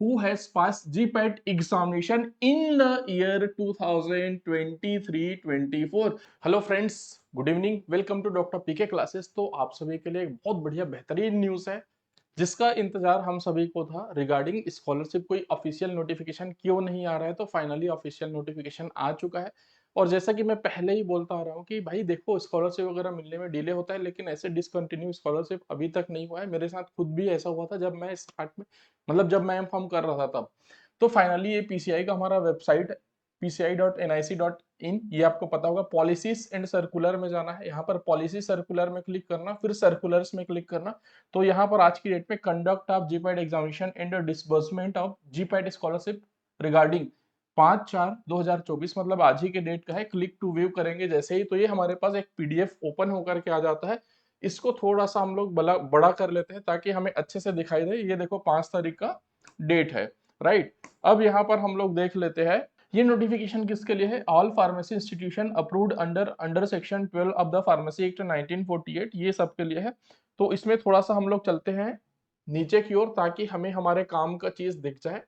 who has passed GPAT examination in the year 2023-24। Hello friends, good evening, welcome to doctor PK classes. तो आप सभी के लिए एक बहुत बढ़िया बेहतरीन न्यूज़ है जिसका इंतजार हम सभी को था रिगार्डिंग स्कॉलरशिप। कोई ऑफिशियल नोटिफिकेशन क्यों नहीं आ रहा है, तो फाइनली ऑफिशियल नोटिफिकेशन आ चुका है। और जैसा कि मैं पहले ही बोलता आ रहा हूँ कि भाई देखो, स्कॉलरशिप वगैरह मिलने में डिले होता है, लेकिन ऐसे डिसकंटिन्यू स्कॉलरशिप अभी तक नहीं हुआ है। मेरे साथ खुद भी ऐसा हुआ था जब मैं स्टार्ट में, मतलब जब मैं एम कर रहा था तब। तो फाइनली ये पीसीआई का हमारा वेबसाइट pci.nic.in, ये आपको पता होगा, पॉलिसीज एंड सर्कुलर में जाना है। यहाँ पर पॉलिसी सर्कुलर में क्लिक करना, फिर सर्कुलर्स में क्लिक करना। तो यहाँ पर आज की डेट में conduct of GPAT examination and disbursement of GPAT scholarship regarding 5/4/2024, मतलब आज ही के डेट का है। क्लिक टू व्यू करेंगे जैसे ही, तो ये हमारे पास एक पीडीएफ ओपन होकर के आ जाता है। इसको थोड़ा सा हम लोग बड़ा कर लेते हैं ताकि हमें अच्छे से दिखाई दे। ये देखो 5 तारीख का डेट है, राइट। अब यहाँ पर हम लोग देख लेते हैं ये नोटिफिकेशन किसके लिए है। All pharmacy institution approved under section 12 of the pharmacy act 1948, ये सबके लिए है। तो इसमें थोड़ा सा हम लोग चलते हैं नीचे की ओर ताकि हमें हमारे काम का चीज दिख जाए।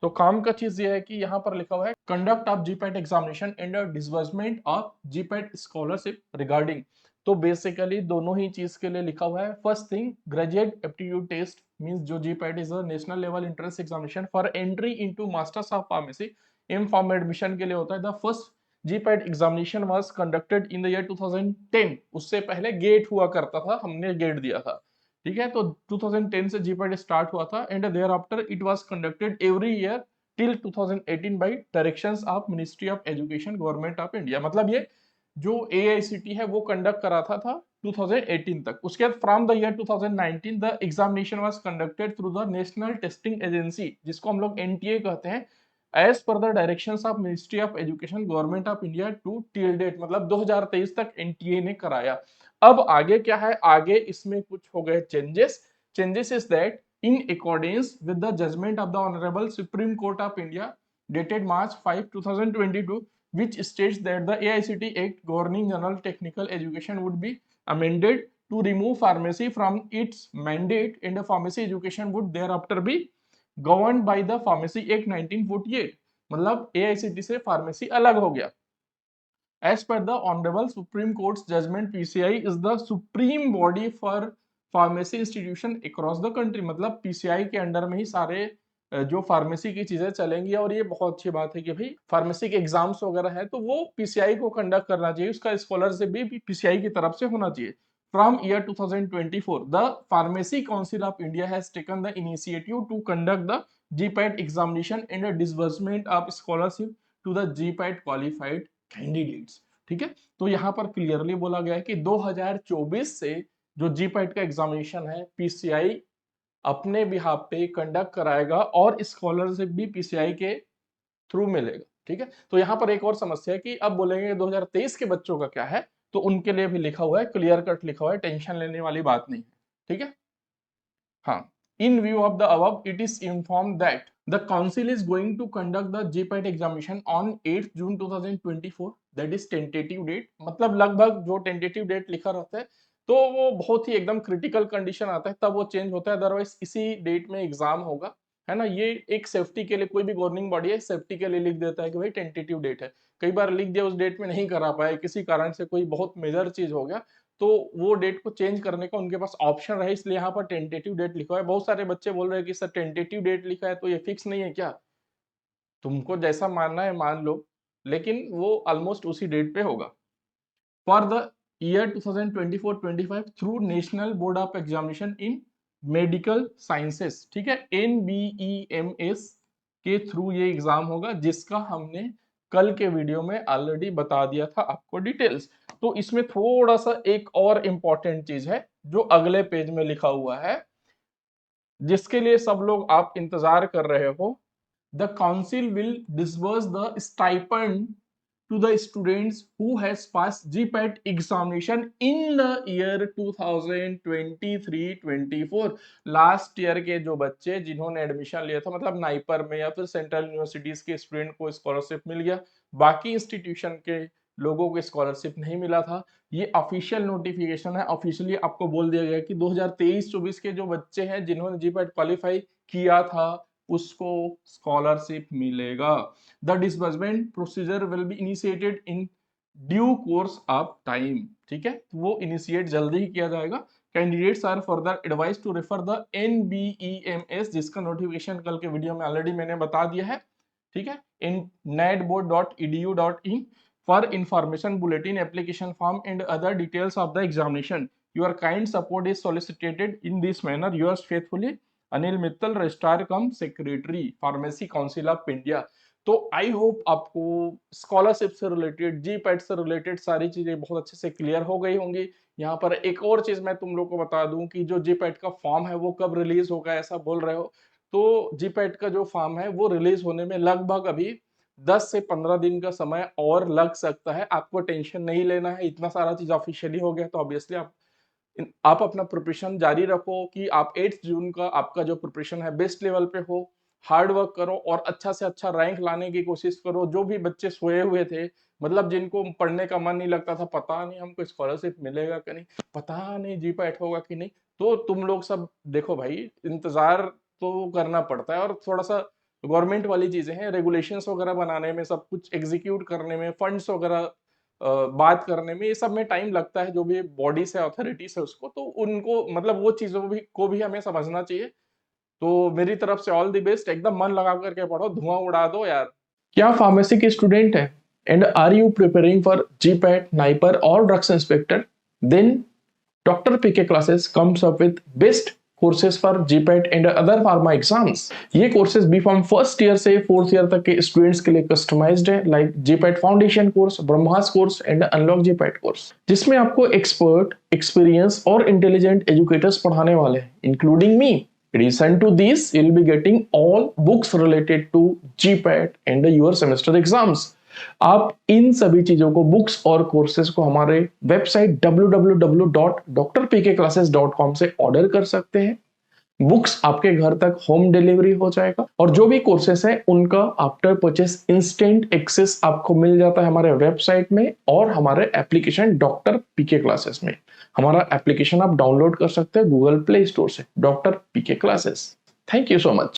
तो काम का चीज ये है कि यहाँ पर लिखा हुआ है conduct of GPAT examination and disbursement of GPAT scholarship regarding. तो बेसिकली दोनों ही चीज के लिए लिखा हुआ है। First thing, graduate aptitude test means जो GPAT is a national level entrance examination for entry into masters of pharmacy. M Pharm admission के लिए होता है। The first GPAT examination was conducted in the year 2010। उससे पहले gate हुआ करता था, हमने गेट दिया था, ठीक है। तो 2010 से जीपैट स्टार्ट हुआ था and thereafter it was conducted every year till 2018 by directions of ministry of education government of India. मतलब ये जो एआईसीटी है वो कंडक्ट कराता था 2018 तक। उसके बाद from the year 2019 the examination was conducted through the national testing agency, जिसको हम लोग एनटीए कहते हैं, as per the directions of ministry of education government of India to till date. मतलब 2023 तक एनटीए ने कराया। अब आगे क्या है, आगे इसमें कुछ हो गए changes. Changes is that in accordance with the judgment of the honourable supreme court of India dated March 5, 2022, which states that the AICTE Act governing general technical education would be amended to remove pharmacy from its mandate and the pharmacy education would thereafter be governed by the Pharmacy Act 1948। मतलब AICTE से pharmacy अलग हो गया। As per the Honorable Supreme Court's judgment, PCI is the supreme body for pharmacy institution across the country। मतलब PCI के under में ही सारे जो फार्मेसी की चीजें चलेंगी। और ये बहुत अच्छी बात है कि भाई फार्मेसी के एग्जाम्स वगैरह है तो वो पीसीआई को कंडक्ट करना चाहिए, उसका स्कॉलरशिप भी पीसीआई की तरफ से होना चाहिए। From year 2024, the Pharmacy Council of India has taken the initiative to conduct the GPAT examination and the disbursement of scholarship to the GPAT qualified candidates. ठीक है, तो यहाँ पर क्लियरली बोला गया है कि 2024 से जो जीपैट का एग्जामिनेशन है पीसीआई अपने बिहाफ पे कंडक्ट कराएगा और स्कॉलरशिप भी पीसीआई के थ्रू मिलेगा। ठीक है, तो यहाँ पर एक और समस्या है कि अब बोलेंगे 2023 के बच्चों का क्या है, तो उनके लिए भी लिखा हुआ है, क्लियर कट लिखा हुआ है, टेंशन लेने वाली बात नहीं है। ठीक है, हाँ। In view of the above, it is informed that the council is going to conduct the GPAT examination on 8th June 2024, that is tentative date। मतलब लगभग जो टेंटेटिव डेट लिखा रहता है तो वो बहुत ही एकदम क्रिटिकल कंडीशन आता है तब वो चेंज होता है, अदरवाइज इसी डेट में एग्जाम होगा, है ना। ये एक सेफ्टी के लिए, कोई भी गवर्निंग बॉडी है सेफ्टी के लिए लिख देता है कि भाई टेंटेटिव डेट है। कई बार लिख दिया, उस डेट में नहीं करा पाए, किसी कारण से कोई बहुत मेजर चीज हो गया, तो वो डेट को चेंज करने का उनके पास ऑप्शन रहे, इसलिए यहाँ पर टेंटेटिव डेट लिखा है। बहुत सारे बच्चे बोल रहे हैं कि सर टेंटेटिव डेट लिखा है तो ये फिक्स नहीं है क्या। तुमको जैसा मानना है मान लो, लेकिन वो ऑलमोस्ट उसी डेट पे होगा। For the year 2024-25 through national board of examination in medical sciences, ठीक है, NBEMS के थ्रू ये एग्जाम होगा, जिसका हमने कल के वीडियो में ऑलरेडी बता दिया था आपको डिटेल्स। तो इसमें थोड़ा सा एक और इंपॉर्टेंट चीज है जो अगले पेज में लिखा हुआ है, जिसके लिए सब लोग आप इंतजार कर रहे हो। The council will disburse the stipend to the students who has passed GPAT examination in the year 2023-24। Last year के जो बच्चे जिन्होंने एडमिशन लिया था, मतलब नाइपर में या फिर सेंट्रल यूनिवर्सिटीज के स्टूडेंट को स्कॉलरशिप मिल गया, बाकी इंस्टीट्यूशन के लोगों को स्कॉलरशिप नहीं मिला था। ये ऑफिशियल नोटिफिकेशन है, ऑफिशियली आपको बोल दिया गया कि 2023-24 के जो बच्चे हैं जिन्होंने जीपैट क्वालिफाई किया था उसको स्कॉलरशिप मिलेगा। The disbursement procedure will be initiated in due course of time, ठीक है, वो इनिशिएट जल्दी ही किया जाएगा। Candidates are further advise to refer the NBEMS, जिसका नोटिफिकेशन कल के वीडियो में ऑलरेडी मैंने बता दिया है, ठीक है, in netboard.edu.in for information bulletin, application form and other details of the examination. Your kind support is solicited in this manner. Yours faithfully, Anil Mittal, registrar come secretary, pharmacy council of India. तो I hope आपको scholarship से related, GPAT से related सारी चीजें बहुत अच्छे से clear हो गई होंगी। यहाँ पर एक और चीज मैं तुम लोग को बता दूं कि जो GPAT का फॉर्म है वो कब रिलीज होगा, ऐसा बोल रहे हो, तो GPAT का जो फॉर्म है वो रिलीज होने में लगभग अभी 10 से 15 दिन का समय और लग सकता है। आपको टेंशन नहीं लेना है, इतना सारा चीज ऑफिशियली हो गया तो ऑब्वियसली आप अपना प्रिपरेशन जारी रखो कि आप 8 जून का आपका जो प्रिपरेशन है बेस्ट लेवल पे हो, हार्ड वर्क करो और अच्छा से अच्छा रैंक लाने की कोशिश करो। जो भी बच्चे सोए हुए थे, मतलब जिनको पढ़ने का मन नहीं लगता था, पता नहीं हमको स्कॉलरशिप मिलेगा कि नहीं, पता नहीं GPAT होगा कि नहीं, तो तुम लोग सब देखो भाई, इंतजार तो करना पड़ता है और थोड़ा सा गवर्नमेंट वाली चीजें हैं, रेगुलेशंस वगैरह बनाने में, सब कुछ एग्जीक्यूट करने में, फंड्स वगैरह बात करने में, ये सब में टाइम लगता है। जो भी बॉडीज है, अथॉरिटीज है, उसको तो उनको मतलब वो चीजों को भी हमें समझना चाहिए। तो मेरी तरफ से ऑल द बेस्ट, एकदम मन लगा करके पढ़ो, धुआं उड़ा दो यार। क्या फार्मेसी के स्टूडेंट है and are you preparing for GPAT, NIPER और drugs inspector, then Dr. PK classes comes up with best courses for GPAT and other pharma exams। ये कोर्सेज B.Pharm फर्स्ट ईयर से 4th ईयर तक के students के लिए customized है, like GPAT foundation course, Brahmas course and unlock GPAT course, जिसमें आपको expert, experience और इंटेलिजेंट एजुकेटर्स पढ़ाने वाले हैं, including me. Addition to this, you'll be getting all books related to GPAT and your semester exams। आप इन सभी चीजों को, बुक्स और कोर्सेज को हमारे वेबसाइट www.drpkclasses.com से ऑर्डर कर सकते हैं। बुक्स आपके घर तक होम डिलीवरी हो जाएगा और जो भी कोर्सेस हैं उनका आफ्टर परचेस इंस्टेंट एक्सेस आपको मिल जाता है हमारे वेबसाइट में और हमारे एप्लीकेशन डॉक्टर PK क्लासेस में। हमारा एप्लीकेशन आप डाउनलोड कर सकते हैं गूगल प्ले स्टोर से, doctor PK classes. Thank you so much.